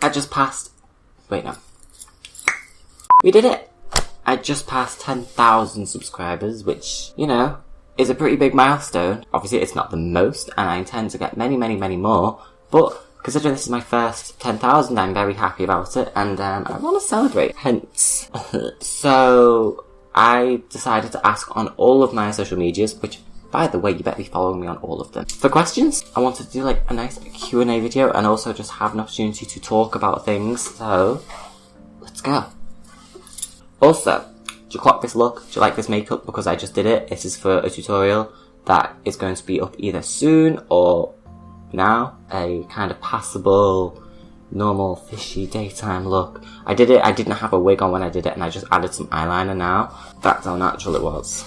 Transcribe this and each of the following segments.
I just passed... Wait, no. We did it! I just passed 10,000 subscribers, which, you know, is a pretty big milestone. Obviously, it's not the most, and I intend to get many, many, many more, but considering this is my first 10,000, I'm very happy about it, and I want to celebrate. Hence. So, I decided to ask on all of my social medias, which, by the way, you better be following me on all of them. For questions, I wanted to do like a nice Q&A video, and also just have an opportunity to talk about things, so let's go. Also, do you clock this look? Do you like this makeup? Because I just did it. This is for a tutorial that is going to be up either soon or now. A kind of passable, normal, fishy daytime look. I did it. I didn't have a wig on when I did it, and I just added some eyeliner now. That's how natural it was.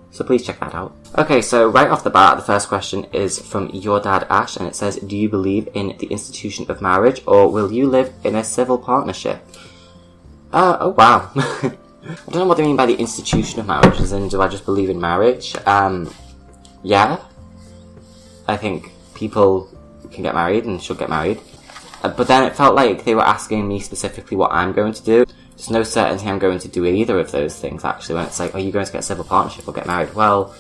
So please check that out. Okay, so right off the bat, the first question is from your dad, Ash, and it says, do you believe in the institution of marriage, or will you live in a civil partnership? Oh wow. I don't know what they mean by the institution of marriage, as in, do I just believe in marriage? Yeah. I think people can get married and should get married. But then it felt like they were asking me specifically what I'm going to do. There's no certainty I'm going to do either of those things, actually, when it's like, are you going to get a civil partnership or get married? Well,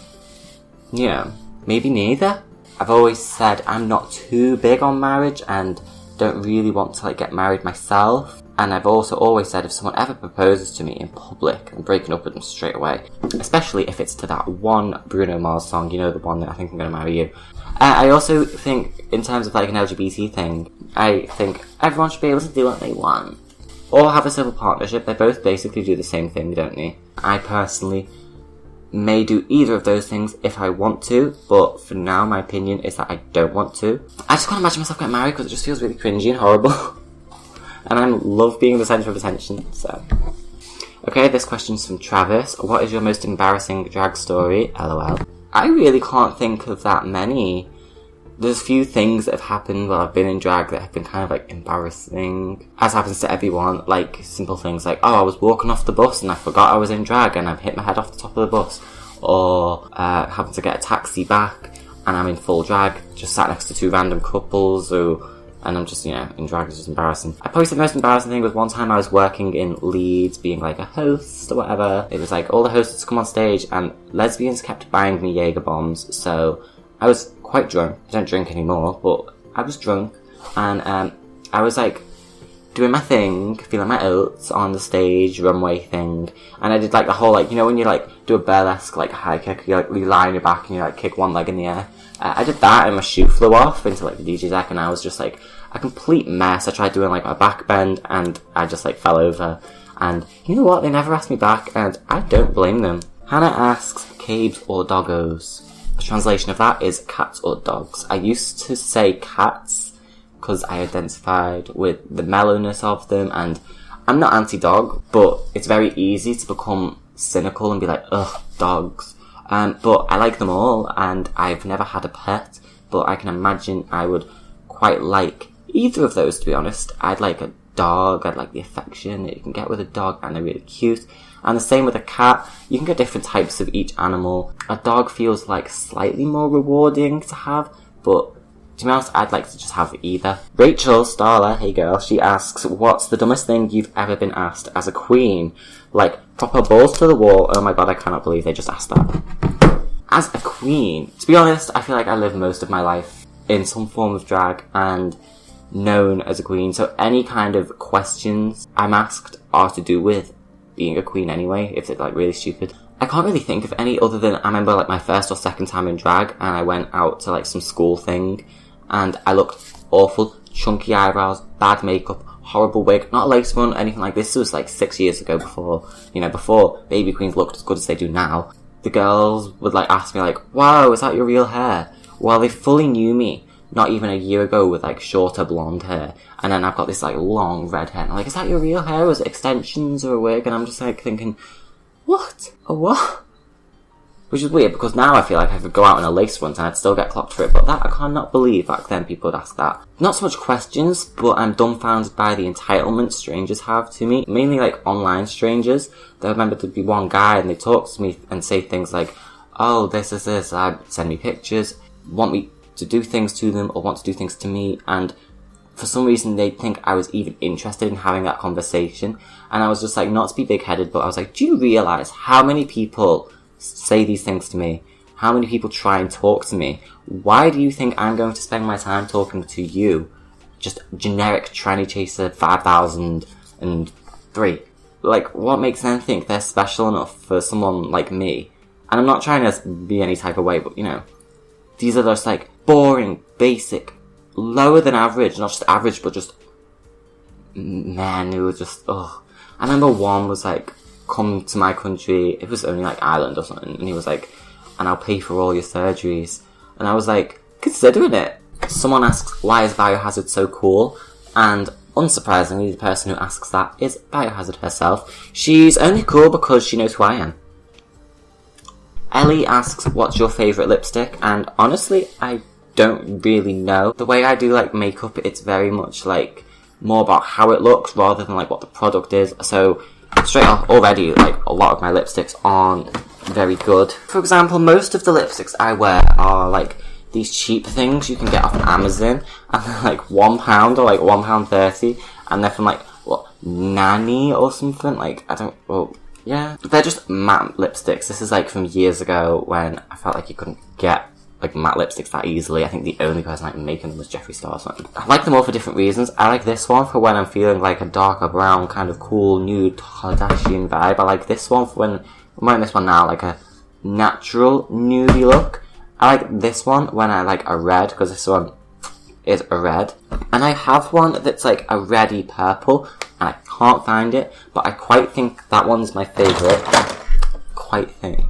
you know, maybe neither. I've always said I'm not too big on marriage and don't really want to, like, get married myself. And I've also always said if someone ever proposes to me in public, I'm breaking up with them straight away. Especially if it's to that one Bruno Mars song, you know, the one that I think I'm going to marry you. I also think, in terms of like an LGBT thing, I think everyone should be able to do what they want. Or have a civil partnership. They both basically do the same thing, don't they? I personally may do either of those things if I want to, but for now my opinion is that I don't want to. I just can't imagine myself getting married because it just feels really cringy and horrible. And I love being the centre of attention, so... Okay, this question's from Travis. What is your most embarrassing drag story? LOL. I really can't think of that many. There's a few things that have happened while I've been in drag that have been kind of like embarrassing. As happens to everyone, like simple things like, oh, I was walking off the bus and I forgot I was in drag and I've hit my head off the top of the bus. Or having to get a taxi back and I'm in full drag, just sat next to two random couples and I'm just, you know, in drag. It's just embarrassing. I probably said the most embarrassing thing was one time I was working in Leeds, being like a host or whatever. It was like all the hosts come on stage and lesbians kept buying me Jaeger bombs, so I was quite drunk. I don't drink anymore, but I was drunk, and I was like doing my thing, feeling my oats on the stage, runway thing, and I did like the whole, like, you know when you like do a burlesque like high kick, you lie on your back and you like kick one leg in the air. I did that and my shoe flew off into like the DJ deck and I was just like a complete mess. I tried doing like a back bend and I just like fell over, and you know what, they never asked me back and I don't blame them. Hannah asks, caves or doggos? The translation of that is cats or dogs. I used to say cats because I identified with the mellowness of them, and I'm not anti-dog, but it's very easy to become cynical and be like, ugh, dogs. But I like them all, and I've never had a pet, but I can imagine I would quite like either of those, to be honest. I'd like a dog, I'd like the affection that you can get with a dog, and they're really cute. And the same with a cat. You can get different types of each animal. A dog feels like slightly more rewarding to have, but to be honest, I'd like to just have either. Rachel Starla, hey girl, she asks, what's the dumbest thing you've ever been asked as a queen? Like, proper balls to the wall. Oh my god, I cannot believe they just asked that. As a queen, to be honest, I feel like I live most of my life in some form of drag and known as a queen, so any kind of questions I'm asked are to do with being a queen anyway, if they're like really stupid. I can't really think of any other than I remember like my first or second time in drag and I went out to like some school thing and I looked awful, chunky eyebrows, bad makeup, horrible wig, not a lace one, anything like this. This was like 6 years ago, before baby queens looked as good as they do now. The girls would like ask me like, wow, is that your real hair? Well, they fully knew me not even a year ago with like shorter blonde hair, and then I've got this like long red hair and I'm like, is that your real hair? Was it extensions or a wig? And I'm just like thinking, what? A what? Which is weird because now I feel like I could go out in a lace front and I'd still get clocked for it, but that I cannot believe back then people would ask that. Not so much questions, but I'm dumbfounded by the entitlement strangers have to me, mainly like online strangers. I remember there'd be one guy and they talk to me and say things like, oh, this is this, send me pictures, want me to do things to them or want to do things to me, and for some reason they'd think I was even interested in having that conversation. And I was just like, not to be big-headed, but I was like, do you realise how many people say these things to me? How many people try and talk to me? Why do you think I'm going to spend my time talking to you? Just generic tranny chaser 5003. Like, what makes them think they're special enough for someone like me? And I'm not trying to be any type of way, but, you know, these are just, like, boring, basic, lower than average, not just average, but just men who were just, ugh. I remember one was, like, come to my country, it was only, like, Ireland or something, and he was like, and I'll pay for all your surgeries. And I was like, considering it. Someone asks, why is Biohazard so cool? And unsurprisingly, the person who asks that is Biohazard herself. She's only cool because she knows who I am. Ellie asks, what's your favourite lipstick? And honestly, I don't really know. The way I do, like, makeup, it's very much, like, more about how it looks rather than, like, what the product is. So, straight off, already, like, a lot of my lipsticks aren't very good. For example, most of the lipsticks I wear are, like, these cheap things you can get off Amazon, and they're like £1 or like £1.30, and they're from like, what, Nanny or something? Like, I don't, well, yeah. They're just matte lipsticks. This is like from years ago when I felt like you couldn't get like matte lipsticks that easily. I think the only person like making them was Jeffree Star or something. I like them all for different reasons. I like this one for when I'm feeling like a darker brown, kind of cool, nude, Kardashian vibe. I like this one for when, I'm wearing this one now, like a natural nudie look. I like this one when I like a red, because this one is a red. And I have one that's like a reddy purple, and I can't find it, but I quite think that one's my favourite. Quite think.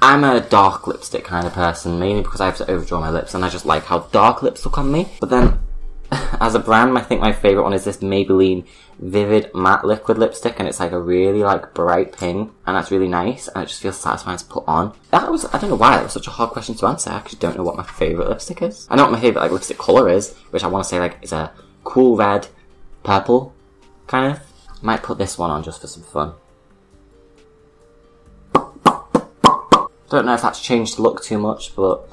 I'm a dark lipstick kind of person, mainly because I have to overdraw my lips, and I just like how dark lips look on me. But then, as a brand, I think my favourite one is this Maybelline Vivid Matte Liquid Lipstick, and it's like a really like bright pink, and that's really nice, and it just feels satisfying to put on. That was, I don't know why, that was such a hard question to answer. I actually don't know what my favourite lipstick is. I know what my favourite like lipstick colour is, which I want to say like is a cool red, purple, kind of. Might put this one on just for some fun. Don't know if that's changed the look too much, but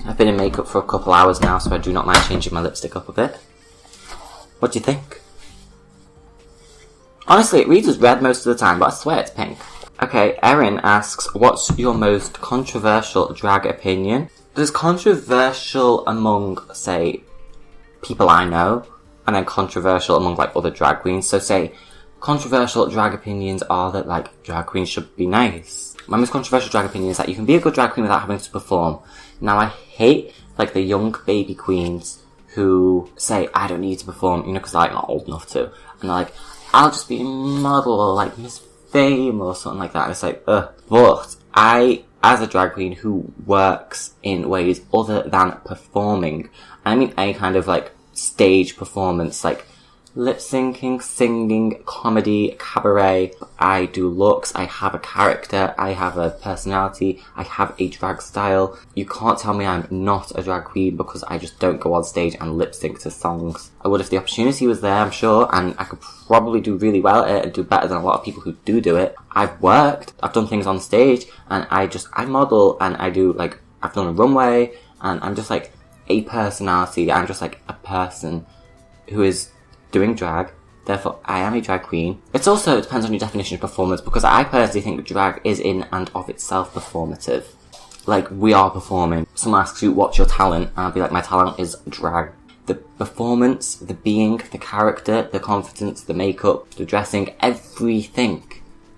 I've been in makeup for a couple hours now, so I do not mind changing my lipstick up a bit. What do you think? Honestly, it reads as red most of the time, but I swear it's pink. Okay, Erin asks, what's your most controversial drag opinion? There's controversial among, say, people I know, and then controversial among, like, other drag queens. So, say, controversial drag opinions are that, like, drag queens should be nice. My most controversial drag opinion is that you can be a good drag queen without having to perform. Now, I hate, like, the young baby queens who say, I don't need to perform, you know, because they're, like, not old enough to. And they're like, I'll just be a model or, like, Miss Fame or something like that. And it's like, ugh. But I, as a drag queen who works in ways other than performing, I mean any kind of, like, stage performance, like, lip syncing, singing, comedy, cabaret. I do looks, I have a character, I have a personality, I have a drag style. You can't tell me I'm not a drag queen because I just don't go on stage and lip sync to songs. I would if the opportunity was there, I'm sure, and I could probably do really well at it and do better than a lot of people who do it. I've worked, I've done things on stage, and I model, and I do, like, I've done a runway, and I'm just, like, a personality. I'm just, like, a person who is doing drag, therefore I am a drag queen. It depends on your definition of performance, because I personally think drag is in and of itself performative. Like, we are performing. Someone asks you, what's your talent? And I'll be like, my talent is drag. The performance, the being, the character, the confidence, the makeup, the dressing, everything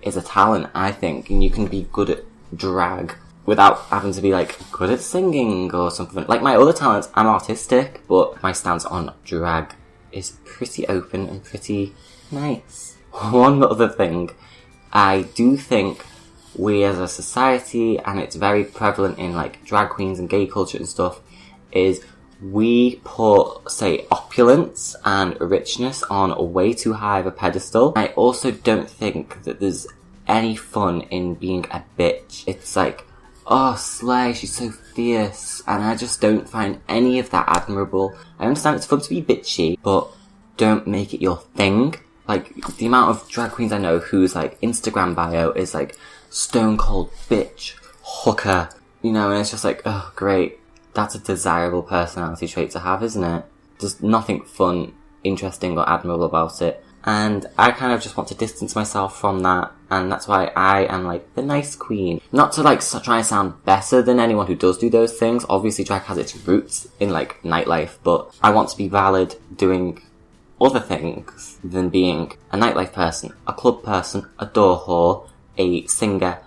is a talent, I think. And you can be good at drag without having to be, like, good at singing or something. Like, my other talents, I'm artistic, but my stance on drag is pretty open and pretty nice. One other thing, I do think we as a society, and it's very prevalent in like drag queens and gay culture and stuff, is we put, say, opulence and richness on a way too high of a pedestal. I also don't think that there's any fun in being a bitch. It's like, oh, slay, she's so fierce, and I just don't find any of that admirable. I understand it's fun to be bitchy, but don't make it your thing. Like, the amount of drag queens I know whose, like, Instagram bio is, like, stone cold bitch, hooker, you know, and it's just like, oh, great. That's a desirable personality trait to have, isn't it? There's nothing fun, interesting or admirable about it. And I kind of just want to distance myself from that, and that's why I am like the nice queen. Not to like try and sound better than anyone who does do those things. Obviously drag has its roots in like nightlife, but I want to be valid doing other things than being a nightlife person, a club person, a door whore, a singer,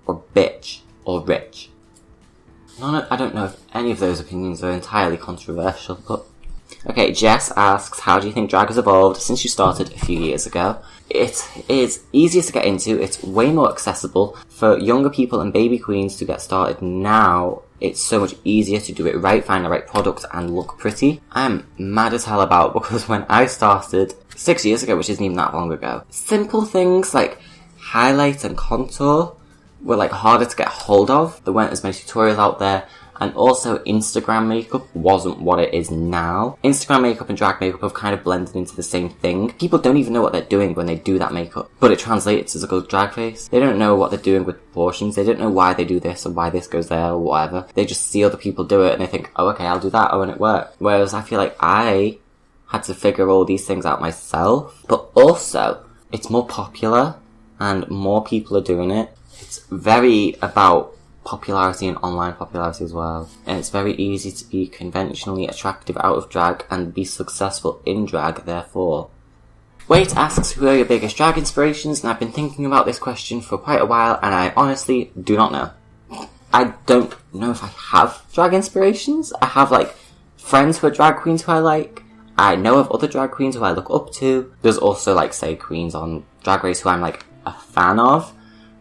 or bitch, or rich. I don't know if any of those opinions are entirely controversial, but... Okay, Jess asks, how do you think drag has evolved since you started a few years ago? It is easier to get into, it's way more accessible. For younger people and baby queens to get started now, it's so much easier to do it right, find the right product and look pretty. I'm mad as hell about, because when I started 6 years ago, which isn't even that long ago, simple things like highlight and contour were like harder to get hold of. There weren't as many tutorials out there. And also, Instagram makeup wasn't what it is now. Instagram makeup and drag makeup have kind of blended into the same thing. People don't even know what they're doing when they do that makeup, but it translates as a good drag face. They don't know what they're doing with proportions. They don't know why they do this or why this goes there or whatever. They just see other people do it and they think, oh, okay, I'll do that. Oh, and it worked. Whereas I feel like I had to figure all these things out myself. But also, it's more popular and more people are doing it. It's very about popularity and online popularity as well. And it's very easy to be conventionally attractive out of drag and be successful in drag, therefore. Wait asks, who are your biggest drag inspirations? And I've been thinking about this question for quite a while and I honestly do not know. I don't know if I have drag inspirations. I have like friends who are drag queens who I like. I know of other drag queens who I look up to. There's also like, say, queens on Drag Race who I'm like a fan of.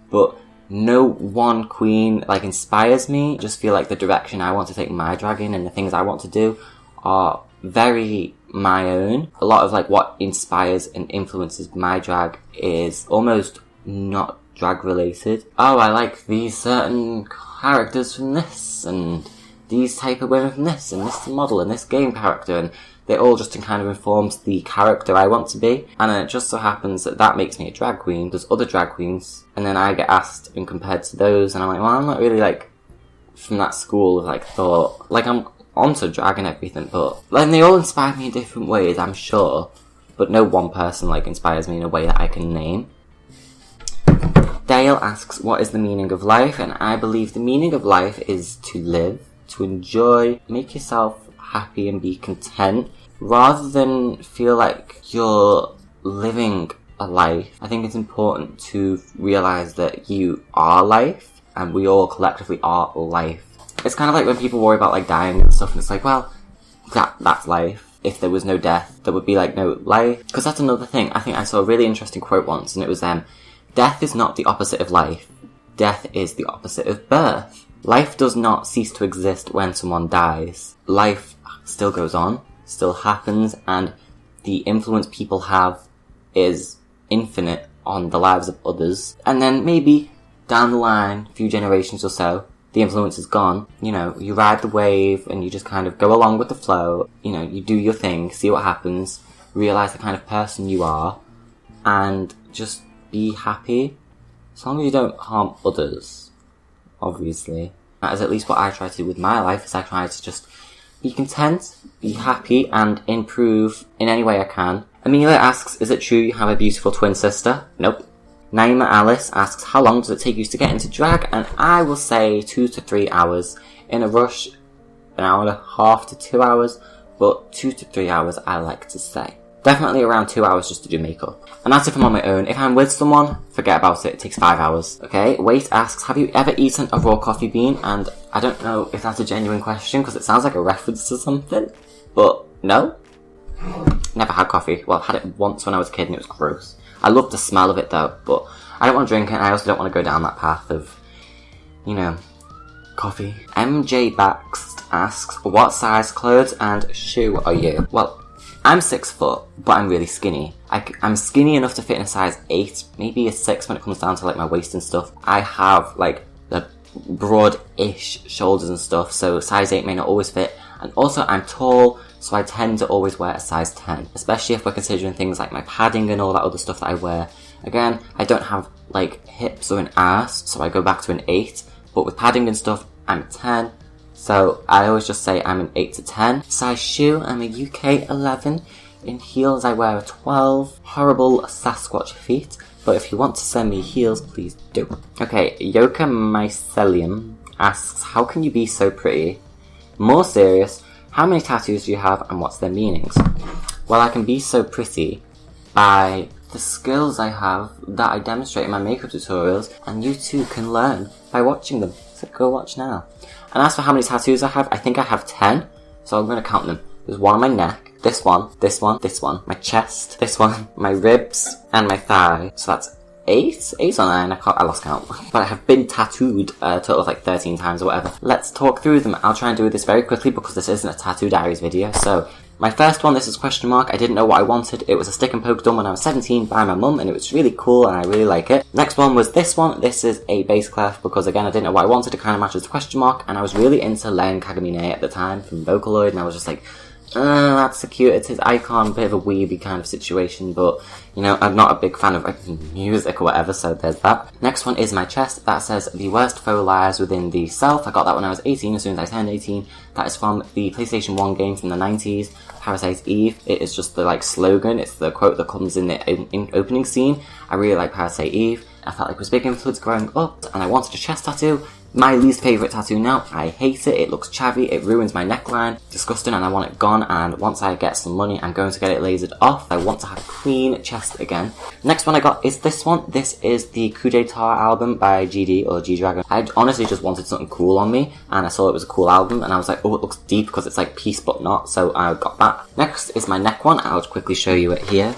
But no one queen like inspires me. I just feel like the direction I want to take my drag in and the things I want to do are very my own. A lot of like what inspires and influences my drag is almost not drag related. Oh, I like these certain characters from this and these type of women from this and this model and this game character, and they all just kind of informs the character I want to be. And then it just so happens that that makes me a drag queen. There's other drag queens, and then I get asked and compared to those, and I'm like, well, I'm not really like from that school of like thought. Like, I'm onto drag and everything, but like they all inspire me in different ways, I'm sure. But no one person like inspires me in a way that I can name. Dale asks, what is the meaning of life? And I believe the meaning of life is to live, to enjoy, make yourself happy and be content, rather than feel like you're living a life. I think it's important to realise that you are life, and we all collectively are life. It's kind of like when people worry about like dying and stuff, and it's like, well, that's life. If there was no death, there would be like no life. Because that's another thing. I think I saw a really interesting quote once, and it was death is not the opposite of life. Death is the opposite of birth. Life does not cease to exist when someone dies. Life still goes on, still happens, and the influence people have is infinite on the lives of others. And then maybe down the line, a few generations or so, the influence is gone. You know, you ride the wave and you just kind of go along with the flow. You know, you do your thing, see what happens, realise the kind of person you are, and just be happy. As long as you don't harm others, obviously. That is at least what I try to do with my life, is I try to just be content, be happy, and improve in any way I can. Amelia asks, is it true you have a beautiful twin sister? Nope. Naima Alice asks, how long does it take you to get into drag? And I will say 2 to 3 hours. In a rush, 1.5 to 2 hours, but 2 to 3 hours I like to say. Definitely around 2 hours just to do makeup. And that's if I'm on my own. If I'm with someone, forget about it. It takes 5 hours. Okay, Wait asks, have you ever eaten a raw coffee bean? And I don't know if that's a genuine question, because it sounds like a reference to something. But no. Never had coffee. Well, I had it once when I was a kid and it was gross. I love the smell of it though, but I don't want to drink it, and I also don't want to go down that path of, you know, coffee. MJ Baxt asks, what size clothes and shoe are you? Well, I'm 6 foot, but I'm really skinny. I'm skinny enough to fit in a size 8, maybe a 6 when it comes down to like my waist and stuff. I have like the broad-ish shoulders and stuff, so size 8 may not always fit. And also I'm tall, so I tend to always wear a size 10, especially if we're considering things like my padding and all that other stuff that I wear. Again, I don't have like hips or an ass, so I go back to an 8, but with padding and stuff, I'm a 10. So I always just say I'm an 8 to 10. Size shoe, I'm a UK 11. In heels, I wear a 12. Horrible Sasquatch feet. But if you want to send me heels, please do. Okay, Yoka Mycelium asks, how can you be so pretty? More serious, how many tattoos do you have and what's their meanings? Well, I can be so pretty by the skills I have that I demonstrate in my makeup tutorials, and you too can learn by watching them. So go watch now. And as for how many tattoos I have, I think I have 10. So I'm going to count them. There's one on my neck, this one, this one, this one, my chest, this one, my ribs, and my thigh. So that's 8? 8 or 9, I lost count. But I have been tattooed a total of like 13 times or whatever. Let's talk through them. I'll try and do this very quickly because this isn't a tattoo diaries video. So my first one, this is question mark. I didn't know what I wanted. It was a stick and poke done when I was 17 by my mum, and it was really cool and I really like it. Next one was this one. This is a base clef because again I didn't know what I wanted. It kind of matches the question mark, and I was really into Len Kagamine at the time from Vocaloid, and I was just like, that's so cute. It's his icon, bit of a weeby kind of situation, but you know, I'm not a big fan of like, music or whatever, so there's that. Next one is my chest. That says the worst faux lies within the self. I got that when I was 18, as soon as I turned 18. That is from the PlayStation 1 game from the 90s, Parasite Eve. It is just the like slogan, it's the quote that comes in the opening scene. I really like Parasite Eve. I felt like it was a big influence growing up, and I wanted a chest tattoo. My least favourite tattoo now, I hate it, it looks chavvy, it ruins my neckline, disgusting, and I want it gone, and once I get some money, I'm going to get it lasered off. I want to have a clean chest again. Next one I got is this one. This is the Coup d'Etat album by GD, or G-Dragon. I honestly just wanted something cool on me, and I saw it was a cool album, and I was like, oh, it looks deep, because it's like peace but not, so I got that. Next is my neck one. I'll quickly show you it here.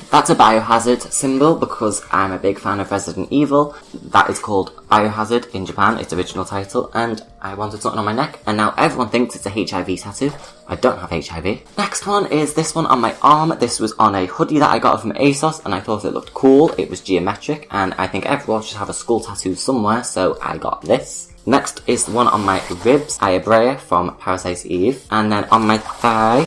That's a Biohazard symbol because I'm a big fan of Resident Evil. That is called Biohazard in Japan, its original title, and I wanted something on my neck, and now everyone thinks it's a HIV tattoo. I don't have HIV. Next one is this one on my arm. This was on a hoodie that I got from ASOS, and I thought it looked cool. It was geometric, and I think everyone should have a skull tattoo somewhere, so I got this. Next is the one on my ribs, Ayabrea from Parasite Eve, and then on my thigh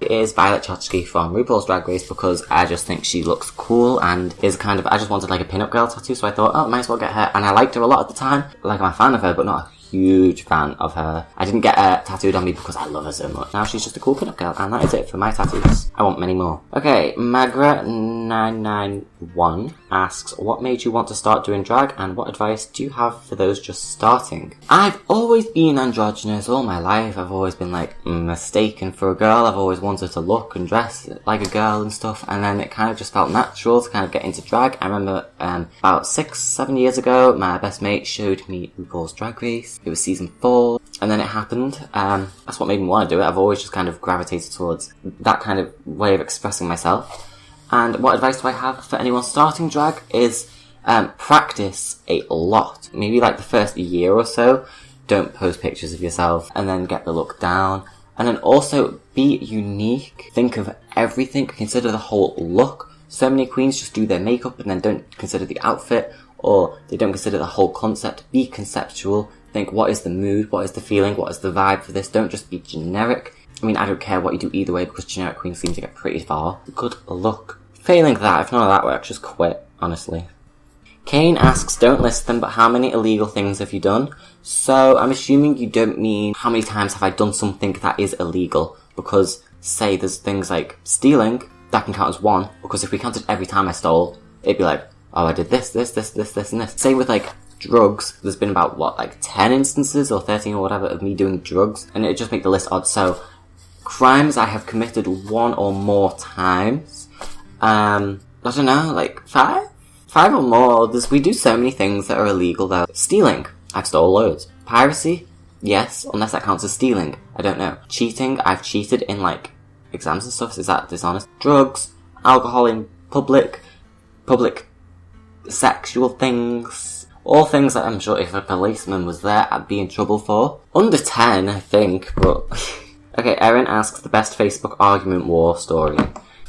is Violet Chachki from RuPaul's Drag Race because I just think she looks cool and is kind of, I just wanted like a pin-up girl tattoo, so I thought, oh, might as well get her, and I liked her a lot at the time. Like, I'm a fan of her, but not a huge fan of her. I didn't get her tattooed on me because I love her so much. Now she's just a cool pin-up girl, and that is it for my tattoos. I want many more. Okay, Magra991 asks, what made you want to start doing drag, and what advice do you have for those just starting? I've always been androgynous all my life. I've always been like mistaken for a girl. I've always wanted to look and dress like a girl and stuff, and then it kind of just felt natural to kind of get into drag. I remember about 6-7 years ago, my best mate showed me RuPaul's Drag Race. It was season 4, and then it happened. That's what made me want to do it. I've always just kind of gravitated towards that kind of way of expressing myself. And what advice do I have for anyone starting drag is practice a lot. Maybe like the first year or so, don't post pictures of yourself, and then get the look down. And then also be unique. Think of everything. Consider the whole look. So many queens just do their makeup and then don't consider the outfit, or they don't consider the whole concept. Be conceptual. Think, what is the mood, what is the feeling, what is the vibe for this? Don't just be generic. I mean, I don't care what you do either way because generic queens seem to get pretty far. Good luck. Failing that, if none of that works, just quit, honestly. Kane asks, don't list them, but how many illegal things have you done? So, I'm assuming you don't mean how many times have I done something that is illegal, because, say, there's things like stealing, that can count as 1, because if we counted every time I stole, it'd be like, oh, I did this, and this. Same with, like, drugs. There's been about, what, like 10 instances, or 13 or whatever, of me doing drugs, and it'd just make the list odd. So, crimes I have committed 1 or more times, I don't know, like 5? 5 or more. We do so many things that are illegal though. Stealing, I've stole loads. Piracy, yes, unless that counts as stealing. I don't know. Cheating, I've cheated in like exams and stuff. Is that dishonest? Drugs, alcohol in public sexual things. All things that I'm sure if a policeman was there, I'd be in trouble for. Under 10, I think, but... Okay, Erin asks the best Facebook argument war story.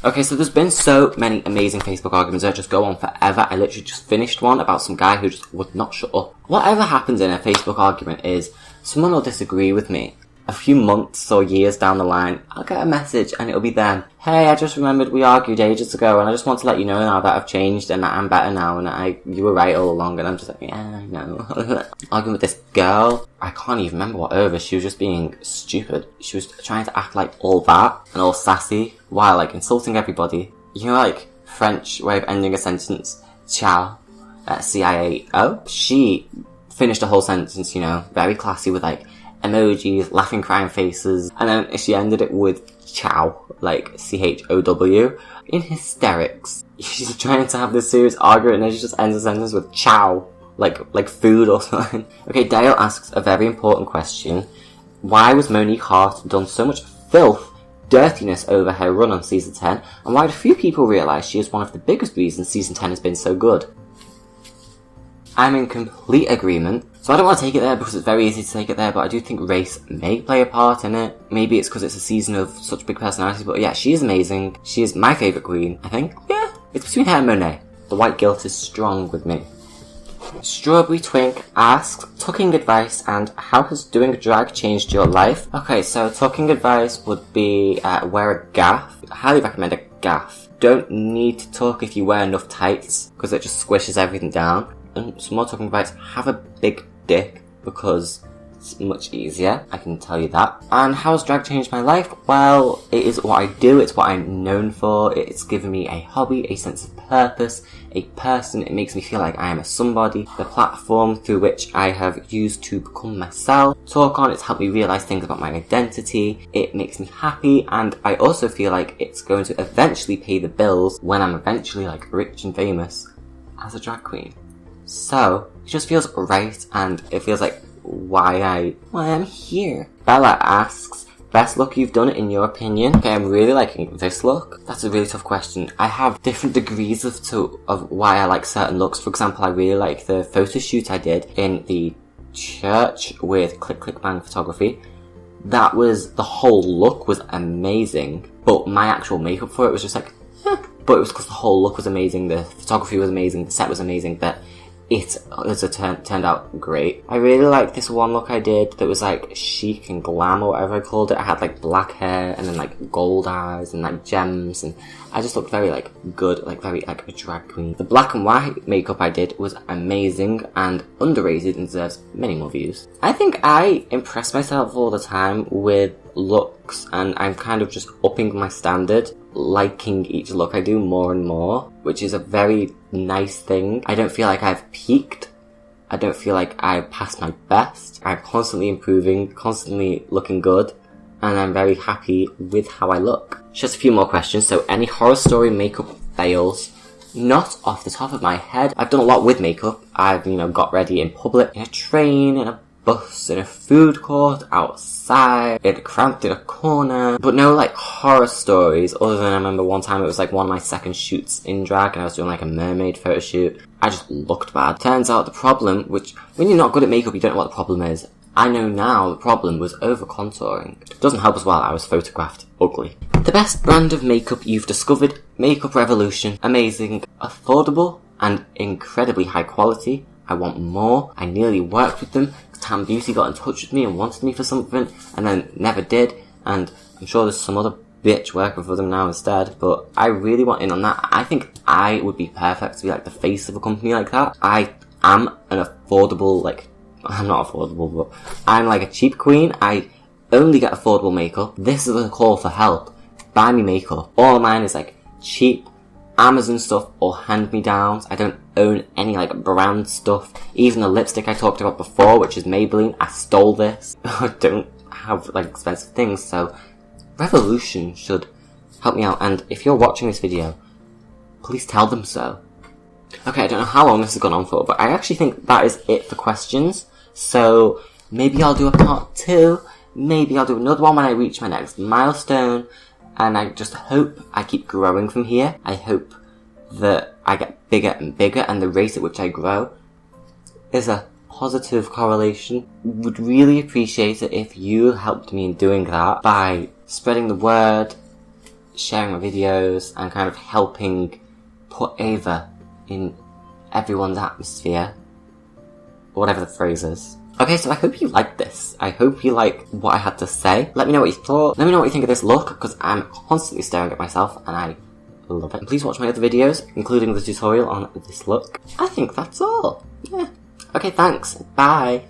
Okay, so there's been so many amazing Facebook arguments that just go on forever. I literally just finished one about some guy who just would not shut up. Whatever happens in a Facebook argument is someone will disagree with me, a few months or years down the line, I'll get a message and it'll be them. Hey, I just remembered we argued ages ago and I just want to let you know now that I've changed and that I'm better now and you were right all along. And I'm just like, yeah, I know. Arguing with this girl. I can't even remember what over. She was just being stupid. She was trying to act like all that and all sassy while like insulting everybody. You know, like French way of ending a sentence. Ciao. C-I-A-O. She finished a whole sentence, you know, very classy with like emojis, laughing, crying faces, and then she ended it with chow, like C-H-O-W, in hysterics. She's trying to have this serious argument and then she just ends the sentence with chow, like food or something. Okay, Dale asks a very important question. Why was Monique Hart done so much filth, dirtiness over her run on season 10, and why do few people realise she is one of the biggest reasons season 10 has been so good? I'm in complete agreement. So I don't want to take it there because it's very easy to take it there, but I do think race may play a part in it. Maybe it's because it's a season of such big personalities, but yeah, she is amazing. She is my favourite queen, I think. Yeah, it's between her and Monet. The white guilt is strong with me. Strawberry Twink asks, tucking advice and how has doing drag changed your life? Okay, so tucking advice would be wear a gaff. I highly recommend a gaff. Don't need to tuck if you wear enough tights because it just squishes everything down. And some more talking advice, have a big dick because it's much easier, I can tell you that. And how has drag changed my life? Well, it is what I do, it's what I'm known for, it's given me a hobby, a sense of purpose, a person, it makes me feel like I am a somebody, the platform through which I have used to become myself, talk on, it's helped me realise things about my identity, it makes me happy, and I also feel like it's going to eventually pay the bills when I'm eventually like rich and famous as a drag queen. So, it just feels right, and it feels like why I'm here. Bella asks, best look you've done in your opinion? Okay, I'm really liking this look. That's a really tough question. I have different degrees of why I like certain looks. For example, I really like the photo shoot I did in the church with Click Click Bang photography. The whole look was amazing, but my actual makeup for it was just like, but it was because the whole look was amazing, the photography was amazing, the set was amazing, that it turned out great. I really like this one look I did that was like chic and glam or whatever I called it. I had like black hair and then like gold eyes and like gems, and I just looked very like good, like very like a drag queen. The black and white makeup I did was amazing and underrated and deserves many more views. I think I impress myself all the time with looks, and I'm kind of just upping my standard, liking each look I do more and more, which is a very nice thing. I don't feel like I've peaked. I don't feel like I've passed my best. I'm constantly improving, constantly looking good, and I'm very happy with how I look. Just a few more questions. So any horror story makeup fails? Not off the top of my head. I've done a lot with makeup. I've, got ready in public, in a train, in a bus, in a food court, outside, cramped in a corner, but no like horror stories other than I remember one time it was like one of my second shoots in drag and I was doing like a mermaid photo shoot. I just looked bad. Turns out the problem, which when you're not good at makeup you don't know what the problem is. I know now the problem was over contouring. Doesn't help as well, I was photographed ugly. The best brand of makeup you've discovered? Makeup Revolution. Amazing, affordable and incredibly high quality. I want more. I nearly worked with them. Tam Beauty got in touch with me and wanted me for something and then never did, and I'm sure there's some other bitch working for them now instead, but I really want in on that. I think I would be perfect to be like the face of a company like that. I am an affordable, I'm not affordable, but I'm like a cheap queen. I only get affordable makeup. This is a call for help. Buy me makeup. All of mine is like cheap Amazon stuff or hand-me-downs. I don't own any like brand stuff. Even the lipstick I talked about before, which is Maybelline, I stole this. I don't have like expensive things, so Revolution should help me out. And if you're watching this video, please tell them so. Okay, I don't know how long this has gone on for, but I actually think that is it for questions. So maybe I'll do a part 2. Maybe I'll do another one when I reach my next milestone. And I just hope I keep growing from here. I hope that I get bigger and bigger, and the rate at which I grow is a positive correlation. Would really appreciate it if you helped me in doing that by spreading the word, sharing my videos, and kind of helping put Ava in everyone's atmosphere, or whatever the phrase is. Okay, so I hope you liked this. I hope you like what I had to say. Let me know what you thought. Let me know what you think of this look, because I'm constantly staring at myself, and I love it. And please watch my other videos, including the tutorial on this look. I think that's all. Yeah. Okay, thanks. Bye.